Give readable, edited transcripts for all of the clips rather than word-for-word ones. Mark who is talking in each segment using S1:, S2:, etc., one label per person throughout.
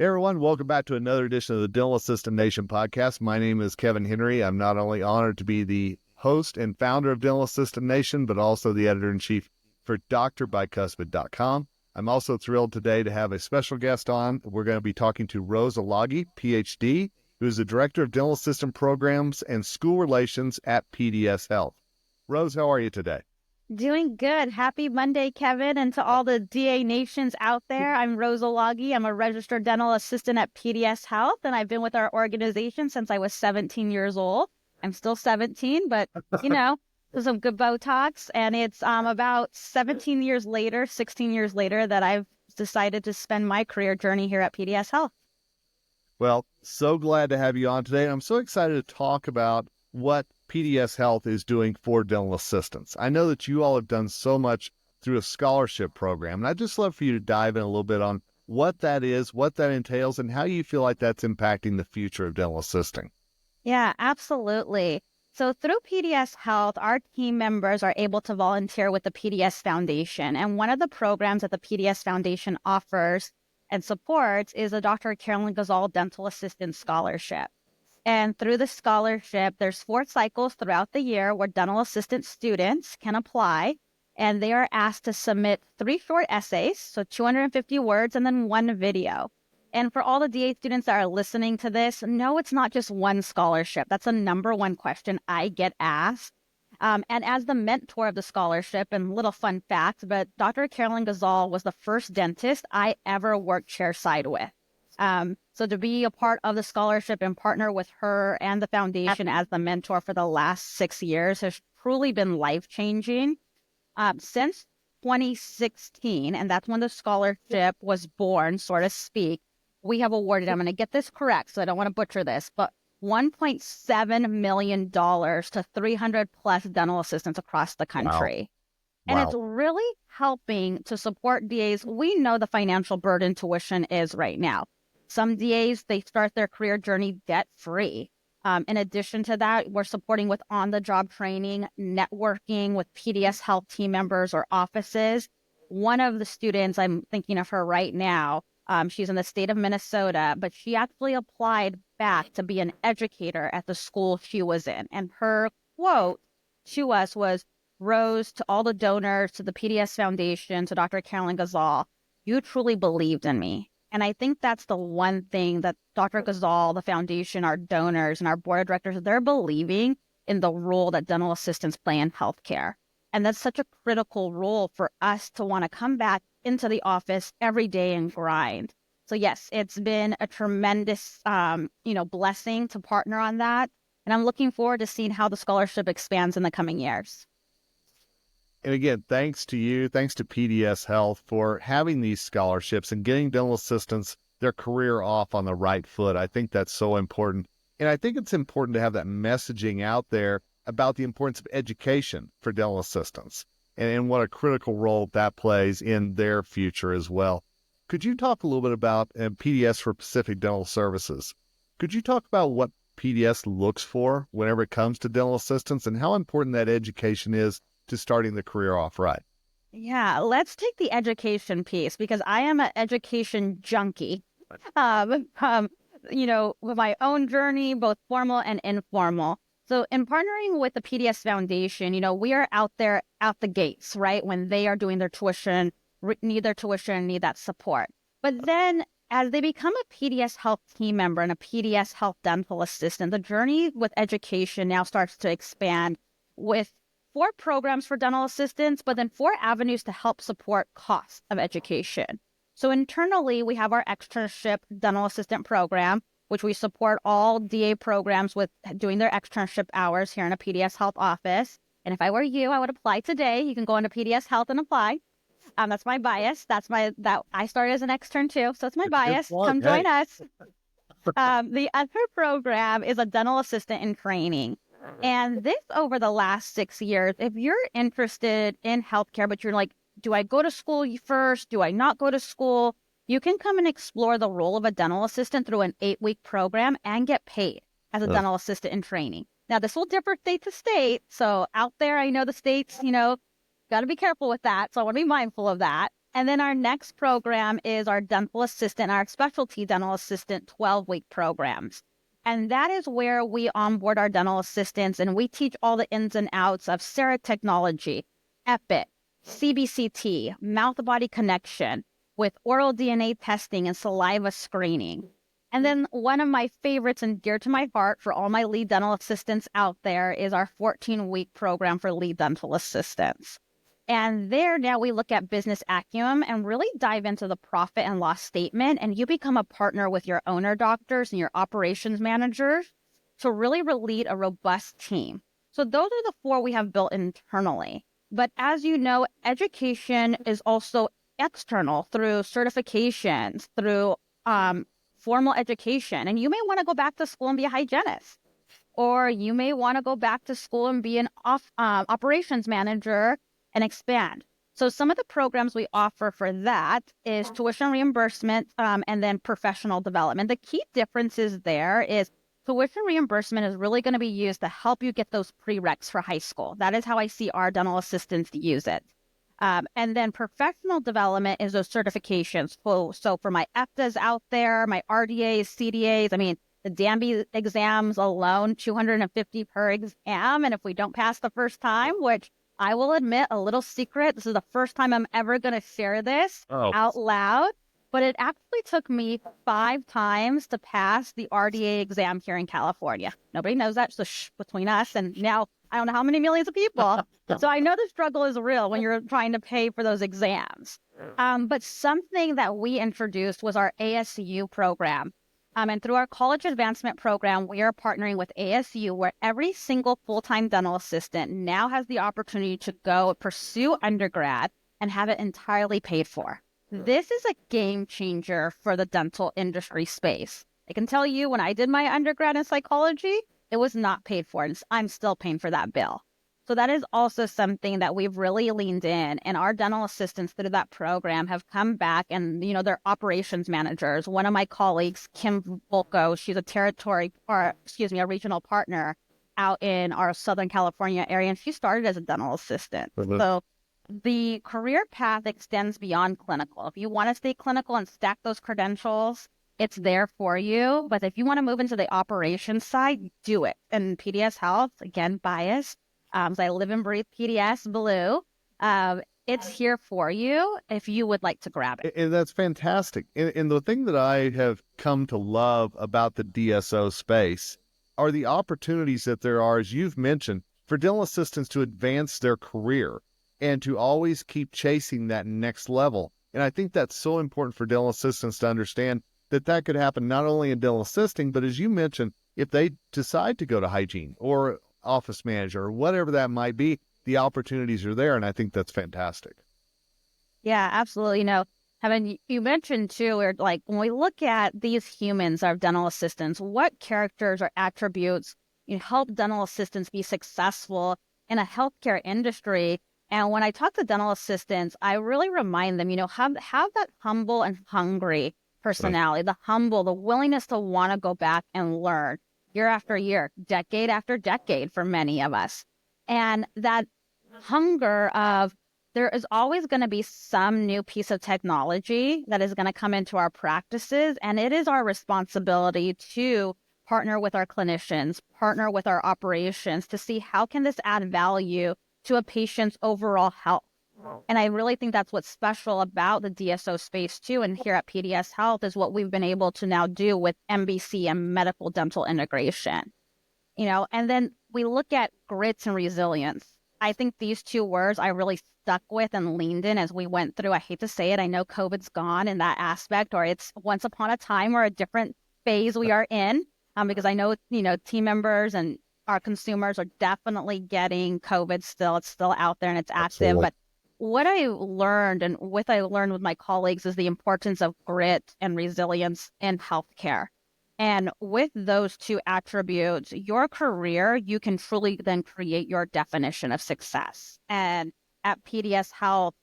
S1: Hey everyone, welcome back to another edition of the Dental Assistant Nation podcast. My name is Kevin Henry. I'm not only honored to be the host and founder of Dental Assistant Nation, but also the editor-in-chief for drbicuspid.com. I'm also thrilled today to have a special guest on. We're going to be talking to Rose Olague, PhD, who is the Director of Dental Assistant Programs and School Relations at PDS Health. Rose, how are you today?
S2: Doing good. Happy Monday, Kevin, and to all the DA nations out there. I'm Rose Olague. I'm a registered dental assistant at PDS Health, and I've been with our organization since I was 17 years old. I'm still 17, but, there's some good Botox, and it's about 16 years later that I've decided to spend my career journey here at PDS Health.
S1: Well, so glad to have you on today. I'm so excited to talk about what PDS Health is doing for dental assistants. I know that you all have done so much through a scholarship program, and I'd just love for you to dive in a little bit on what that is, what that entails, and how you feel like that's impacting the future of dental assisting.
S2: Yeah, absolutely. So through PDS Health, our team members are able to volunteer with the PDS Foundation. And one of the programs that the PDS Foundation offers and supports is a Dr. Carolyn Gazal Dental Assistant Scholarship. And through the scholarship, there's 4 cycles throughout the year where dental assistant students can apply, and they are asked to submit 3 short essays, so 250 words, and then 1 video. And for all the DA students that are listening to this, no, it's not just one scholarship. That's a number 1 question I get asked. And as the mentor of the scholarship, and little fun fact, but Dr. Carolyn Gazal was the first dentist I ever worked chairside with. So to be a part of the scholarship and partner with her and the foundation as the mentor for the last 6 years has truly been life-changing. Since 2016, and that's when the scholarship was born, so to speak, we have awarded, I'm going to get this correct, so I don't want to butcher this, but $1.7 million to 300 plus dental assistants across the country. Wow. And it's really helping to support DAs. We know the financial burden tuition is right now. Some DAs, they start their career journey debt-free. In addition to that, we're supporting with on-the-job training, networking with PDS Health team members or offices. One of the students, I'm thinking of her right now, she's in the state of Minnesota, but she actually applied back to be an educator at the school she was in. And her quote to us was, "Rose, to all the donors, to the PDS Foundation, to Dr. Carolyn Gazal, you truly believed in me." And I think that's the one thing that Dr. Gazal, the foundation, our donors, and our board of directors, they're believing in the role that dental assistants play in healthcare. And that's such a critical role for us to want to come back into the office every day and grind. So yes, it's been a tremendous, blessing to partner on that. And I'm looking forward to seeing how the scholarship expands in the coming years.
S1: And again, thanks to you, thanks to PDS Health for having these scholarships and getting dental assistants their career off on the right foot. I think that's so important. And I think it's important to have that messaging out there about the importance of education for dental assistants and what a critical role that plays in their future as well. Could you talk a little bit about PDS for Pacific Dental Services? Could you talk about what PDS looks for whenever it comes to dental assistants and how important that education is to starting the career off right?
S2: Yeah, let's take the education piece because I am an education junkie. With my own journey, both formal and informal. So in partnering with the PDS Foundation, we are out there out the gates, right? When they are doing their tuition, need that support. But then as they become a PDS Health team member and a PDS Health dental assistant, the journey with education now starts to expand with 4 programs for dental assistants, but then 4 avenues to help support costs of education. So internally, we have our externship dental assistant program, which we support all DA programs with doing their externship hours here in a PDS Health office. And if I were you, I would apply today. You can go into PDS Health and apply. That's my bias. That I started as an extern too, so it's my bias. Come join us. The other program is a dental assistant in training. And this over the last 6 years, if you're interested in healthcare, but you're like, do I go to school first? Do I not go to school? You can come and explore the role of a dental assistant through an 8-week program and get paid as a dental assistant in training. Now, this will differ state to state. So out there, I know the states, got to be careful with that. So I want to be mindful of that. And then our next program is our dental assistant, our specialty dental assistant 12-week programs. And that is where we onboard our dental assistants and we teach all the ins and outs of CERA technology, EPIC, CBCT, mouth-body connection with oral DNA testing and saliva screening. And then one of my favorites and dear to my heart for all my lead dental assistants out there is our 14-week program for lead dental assistants. And there now we look at business acumen and really dive into the profit and loss statement. And you become a partner with your owner doctors and your operations managers to really lead a robust team. So those are the 4 we have built internally. But as you know, education is also external through certifications, through formal education. And you may want to go back to school and be a hygienist, or you may want to go back to school and be an operations manager and expand. So some of the programs we offer for that is tuition reimbursement and then professional development. The key differences there is tuition reimbursement is really going to be used to help you get those prereqs for high school. That is how I see our dental assistants use it. And then professional development is those certifications. So for my EFTAs out there, my RDAs, CDAs, I mean, the DAMBY exams alone, $250 per exam. And if we don't pass the first time, which I will admit, a little secret, this is the first time I'm ever going to share this out loud, but it actually took me 5 times to pass the RDA exam here in California. Nobody knows that, so between us and now I don't know how many millions of people. So I know the struggle is real when you're trying to pay for those exams. But something that we introduced was our ASU program. And through our college advancement program, we are partnering with ASU, where every single full-time dental assistant now has the opportunity to go pursue undergrad and have it entirely paid for. This is a game changer for the dental industry space. I can tell you, when I did my undergrad in psychology, it was not paid for, and I'm still paying for that bill. So that is also something that we've really leaned in, and our dental assistants through that program have come back and, you know, they're operations managers. One of my colleagues, Kim Volko, she's a regional partner out in our Southern California area, and she started as a dental assistant. So the career path extends beyond clinical. If you want to stay clinical and stack those credentials, it's there for you. But if you want to move into the operations side, do it. And PDS Health, again, biased. So I live and breathe PDS Blue. It's here for you if you would like to grab it.
S1: And that's fantastic. And the thing that I have come to love about the DSO space are the opportunities that there are, as you've mentioned, for dental assistants to advance their career and to always keep chasing that next level. And I think that's so important for dental assistants to understand that could happen not only in dental assisting, but as you mentioned, if they decide to go to hygiene or office manager or whatever that might be, the opportunities are there. And I think that's fantastic.
S2: Yeah, absolutely. You know, Kevin, you mentioned too, where like when we look at these humans, our dental assistants, what characters or attributes help dental assistants be successful in a healthcare industry? And when I talk to dental assistants, I really remind them, have that humble and hungry personality, the humble, the willingness to want to go back and learn year after year, decade after decade for many of us. And that hunger of there is always going to be some new piece of technology that is going to come into our practices. And it is our responsibility to partner with our clinicians, partner with our operations to see how can this add value to a patient's overall health. And I really think that's what's special about the DSO space too. And here at PDS Health is what we've been able to now do with MBC and medical dental integration. And then we look at grit and resilience. I think these 2 words I really stuck with and leaned in as we went through. I hate to say it. I know COVID's gone in that aspect, or it's once upon a time or a different phase we are in, because I know, team members and our consumers are definitely getting COVID still. It's still out there and it's active.
S1: Absolutely.
S2: But what I learned and what I learned with my colleagues is the importance of grit and resilience in healthcare. And with those 2 attributes, your career, you can truly then create your definition of success. And at PDS Health,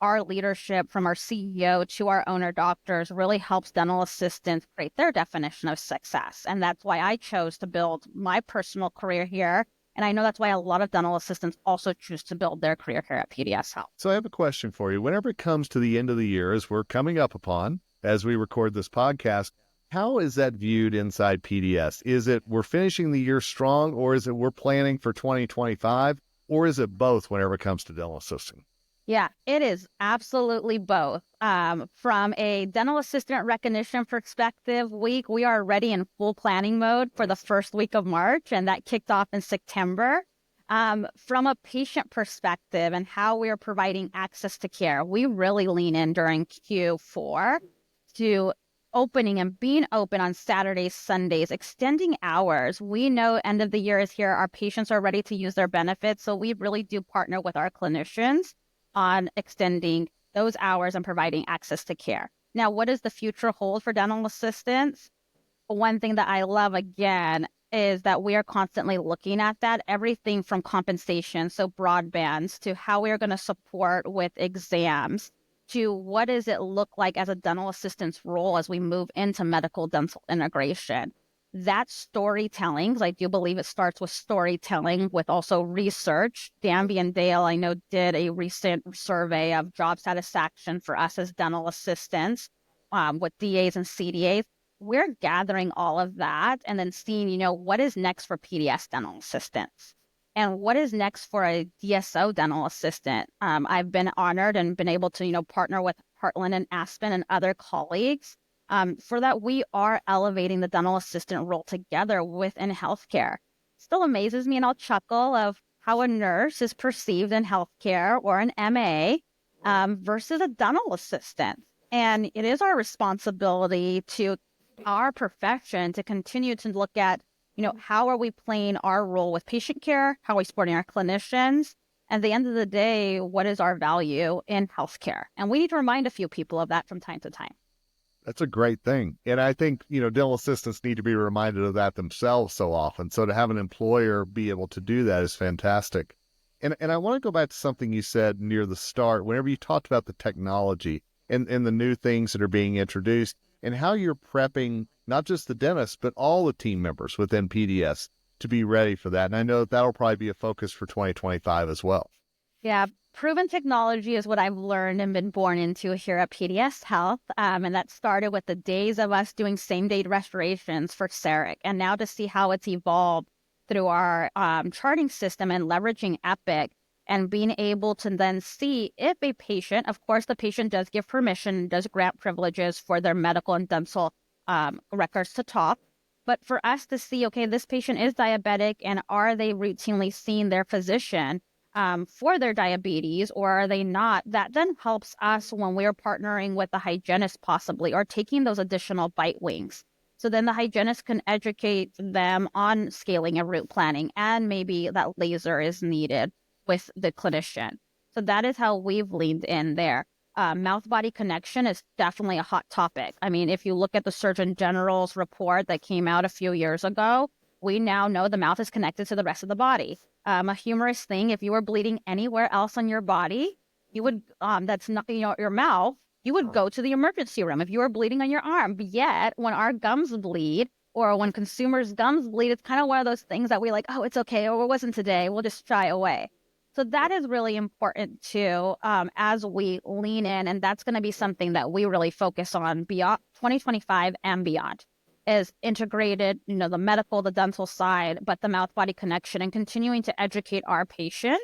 S2: our leadership from our CEO to our owner doctors really helps dental assistants create their definition of success. And that's why I chose to build my personal career here And I know that's why a lot of dental assistants also choose to build their career here at PDS Health.
S1: So I have a question for you. Whenever it comes to the end of the year, as we're coming up upon, as we record this podcast, how is that viewed inside PDS? Is it we're finishing the year strong, or is it we're planning for 2025, or is it both whenever it comes to dental assisting?
S2: Yeah, it is absolutely both. From a dental assistant recognition perspective week, we are already in full planning mode for the first week of March, and that kicked off in September. From a patient perspective and how we are providing access to care, we really lean in during Q4 to opening and being open on Saturdays, Sundays, extending hours. We know end of the year is here. Our patients are ready to use their benefits. So we really do partner with our clinicians on extending those hours and providing access to care. Now, what does the future hold for dental assistants? One thing that I love, again, is that we are constantly looking at that, everything from compensation, so broadbands, to how we are going to support with exams, to what does it look like as a dental assistant's role as we move into medical dental integration. That storytelling, because I do believe it starts with storytelling, with also research. Danby and Dale, I know, did a recent survey of job satisfaction for us as dental assistants with DAs and CDAs. We're gathering all of that and then seeing, what is next for PDS dental assistants and what is next for a DSO dental assistant. I've been honored and been able to, partner with Heartland and Aspen and other colleagues for that. We are elevating the dental assistant role together within healthcare. Still amazes me, and I'll chuckle, of how a nurse is perceived in healthcare or an MA versus a dental assistant. And it is our responsibility to our profession to continue to look at, how are we playing our role with patient care? How are we supporting our clinicians? At the end of the day, what is our value in healthcare? And we need to remind a few people of that from time to time.
S1: That's a great thing. And I think, dental assistants need to be reminded of that themselves so often. So to have an employer be able to do that is fantastic. And I want to go back to something you said near the start, whenever you talked about the technology and the new things that are being introduced, and how you're prepping not just the dentist, but all the team members within PDS to be ready for that. And I know that'll probably be a focus for 2025 as well.
S2: Yeah, proven technology is what I've learned and been born into here at PDS Health. And that started with the days of us doing same-day restorations for CEREC. And now to see how it's evolved through our charting system and leveraging Epic, and being able to then see if a patient, of course, the patient does give permission, does grant privileges for their medical and dental records to talk. But for us to see, okay, this patient is diabetic, and are they routinely seeing their physician for their diabetes, or are they not? That then helps us when we're partnering with the hygienist possibly, or taking those additional bite wings. So then the hygienist can educate them on scaling and route planning, and maybe that laser is needed with the clinician. So that is how we've leaned in there. Mouth-body connection is definitely a hot topic. I mean, if you look at the Surgeon General's report that came out a few years ago, we now know the mouth is connected to the rest of the body. A humorous thing, if you were bleeding anywhere else on your body, you would, that's not your mouth, you would go to the emergency room if you were bleeding on your arm. But yet, when our gums bleed, or when consumers' gums bleed, it's kind of one of those things that we like, oh, it's okay, or it wasn't today, we'll just shy away. So that is really important too, as we lean in, and that's going to be something that we really focus on beyond 2025 and beyond, is integrated, the medical, the dental side, but the mouth-body connection, and continuing to educate our patient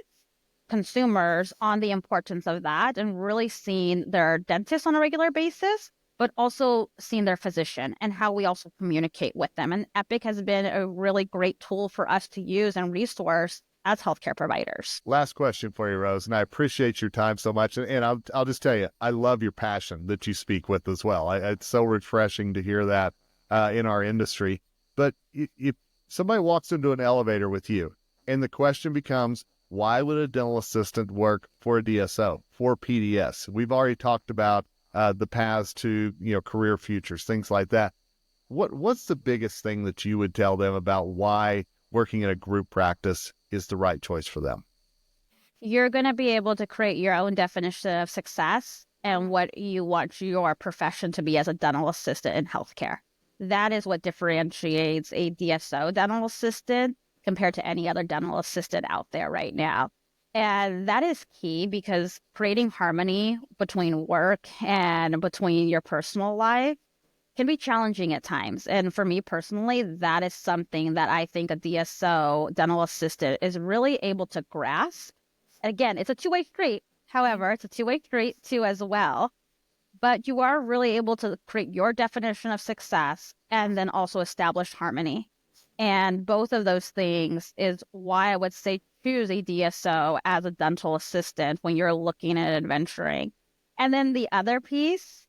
S2: consumers on the importance of that, and really seeing their dentist on a regular basis, but also seeing their physician and how we also communicate with them. And Epic has been a really great tool for us to use and resource as healthcare providers.
S1: Last question for you, Rose, and I appreciate your time so much. And I'll just tell you, I love your passion that you speak with as well. It's so refreshing to hear that in our industry. But if somebody walks into an elevator with you, and the question becomes, why would a dental assistant work for a DSO, for PDS? We've already talked about the paths to career futures, things like that. What's the biggest thing that you would tell them about why working in a group practice is the right choice for them?
S2: You're going to be able to create your own definition of success and what you want your profession to be as a dental assistant in healthcare. That is what differentiates a DSO dental assistant compared to any other dental assistant out there right now. And that is key because creating harmony between work and between your personal life can be challenging at times. And for me personally, that is something that I think a DSO dental assistant is really able to grasp. And again, it's a two-way street. However, it's a two-way street too as well. But you are really able to create your definition of success and then also establish harmony. And both of those things is why I would say choose a DSO as a dental assistant when you're looking at adventuring. And then the other piece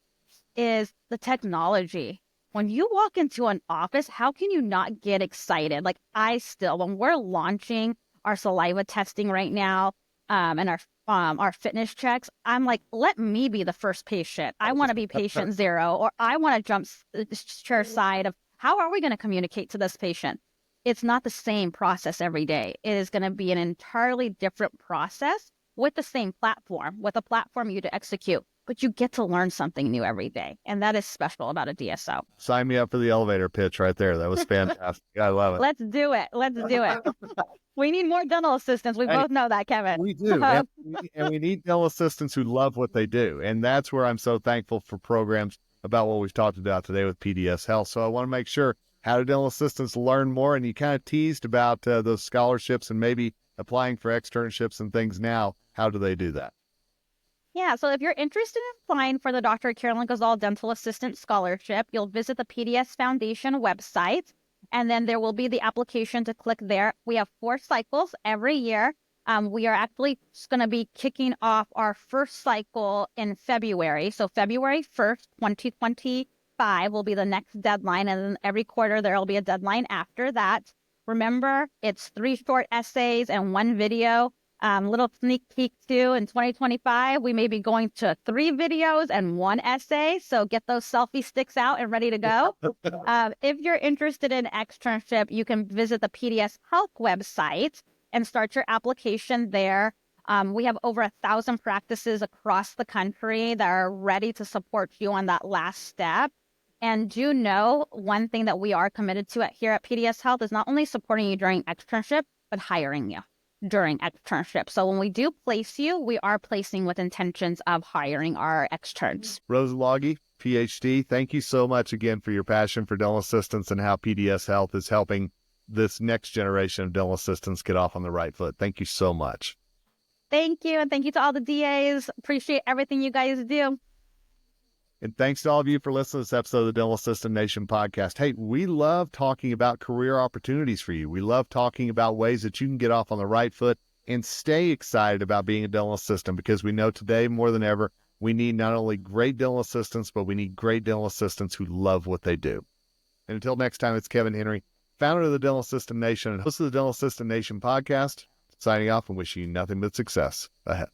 S2: is the technology. When you walk into an office, how can you not get excited? Like when we're launching our saliva testing right now, and our fitness checks, I'm like, let me be the first patient. I want to be patient 0, or I want to jump chair side of how are we going to communicate to this patient? It's not the same process every day. It is going to be an entirely different process with the same platform, with a platform you to execute. But you get to learn something new every day. And that is special about a DSO.
S1: Sign me up for the elevator pitch right there. That was fantastic. I love it.
S2: Let's do it. Let's do it. We need more dental assistants. We both know that, Kevin.
S1: We do. And we need dental assistants who love what they do. And that's where I'm so thankful for programs about what we've talked about today with PDS Health. So I want to make sure, how do dental assistants learn more? And you kind of teased about those scholarships and maybe applying for externships and things now. How do they do that?
S2: Yeah, so if you're interested in applying for the Dr. Carolyn Gazal Dental Assistant Scholarship, you'll visit the PDS Foundation website, and then there will be the application to click there. We have 4 cycles every year. We are actually going to be kicking off our first cycle in February. So February 1st, 2025 will be the next deadline, and then every quarter there will be a deadline after that. Remember, it's 3 short essays and 1 video. Little sneak peek too, in 2025, we may be going to 3 videos and 1 essay. So get those selfie sticks out and ready to go. If you're interested in externship, you can visit the PDS Health website and start your application there. We have over 1,000 practices across the country that are ready to support you on that last step. And do know one thing that we are committed to here at PDS Health is not only supporting you during externship, but hiring you during externship. So when we do place you, we are placing with intentions of hiring our externs.
S1: Rose Olague, PhD, thank you so much again for your passion for dental assistants and how PDS Health is helping this next generation of dental assistants get off on the right foot. Thank you so much.
S2: Thank you. And thank you to all the DAs. Appreciate everything you guys do.
S1: And thanks to all of you for listening to this episode of the Dental Assistant Nation podcast. Hey, we love talking about career opportunities for you. We love talking about ways that you can get off on the right foot and stay excited about being a dental assistant, because we know today more than ever, we need not only great dental assistants, but we need great dental assistants who love what they do. And until next time, it's Kevin Henry, founder of the Dental Assistant Nation and host of the Dental Assistant Nation podcast, signing off and wishing you nothing but success ahead.